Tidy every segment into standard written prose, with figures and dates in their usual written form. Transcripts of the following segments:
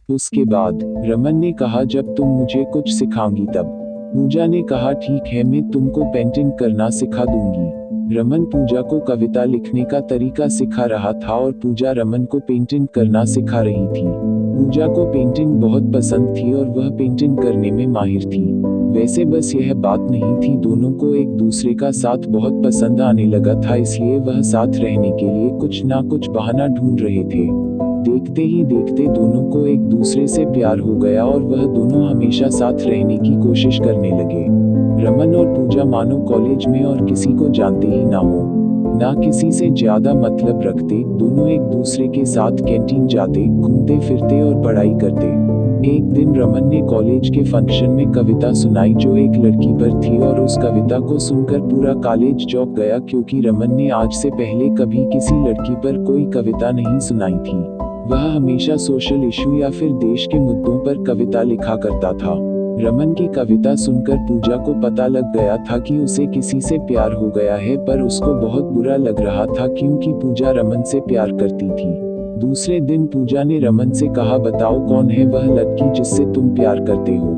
उसके बाद रमन ने कहा, जब तुम मुझे कुछ सिखाओगी तब। पूजा ने कहा, ठीक है, मैं तुमको पेंटिंग करना सिखा दूंगी। रमन पूजा को कविता लिखने का तरीका सिखा रहा था और पूजा रमन को पेंटिंग करना सिखा रही थी। पूजा को पेंटिंग बहुत पसंद थी और वह पेंटिंग करने में माहिर थी। वैसे बस यह बात नहीं थी, दोनों को एक दूसरे का साथ बहुत पसंद आने लगा था, इसलिए वह साथ रहने के लिए कुछ ना कुछ बहाना ढूंढ रहे थे। देखते ही देखते दोनों को एक दूसरे से प्यार हो गया और वह दोनों हमेशा साथ रहने की कोशिश करने लगे। रमन और पूजा मानो कॉलेज में और किसी को जानते ही ना हो, ना किसी से ज्यादा मतलब रखते, दोनों एक दूसरे के साथ कैंटीन जाते, घूमते फिरते और पढ़ाई करते। एक दिन रमन ने कॉलेज के फंक्शन में कविता सुनाई जो एक लड़की पर थी और उस कविता को सुनकर पूरा कॉलेज चौंक गया, क्योंकि रमन ने आज से पहले कभी किसी लड़की पर कोई कविता नहीं सुनाई थी। वह हमेशा सोशल इशू या फिर देश के मुद्दों पर कविता लिखा करता था। रमन की कविता सुनकर पूजा को पता लग गया था कि उसे किसी से प्यार हो गया है, पर उसको बहुत बुरा लग रहा था क्योंकि पूजा रमन से प्यार करती थी। दूसरे दिन पूजा ने रमन से कहा, बताओ कौन है वह लड़की जिससे तुम प्यार करते हो।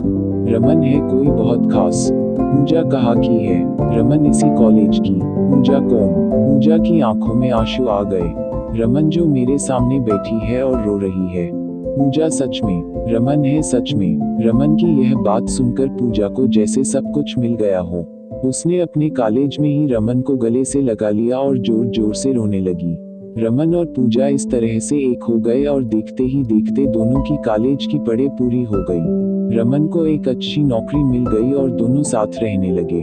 रमन है कोई बहुत खास। पूजा कहा कि है। रमन इसी कॉलेज की। पूजा कौन? पूजा की आंखों में आंसू आ गए। रमन जो मेरे सामने बैठी है और रो रही है। पूजा सच में? रमन है सच में। रमन की यह बात सुनकर पूजा को जैसे सब कुछ मिल गया हो। उसने अपने कॉलेज में ही रमन को गले से लगा लिया और जोर जोर से रोने लगी। रमन और पूजा इस तरह से एक हो गए और देखते ही देखते दोनों की कॉलेज की पढ़ाई पूरी हो गई। रमन को एक अच्छी नौकरी मिल गई और दोनों साथ रहने लगे।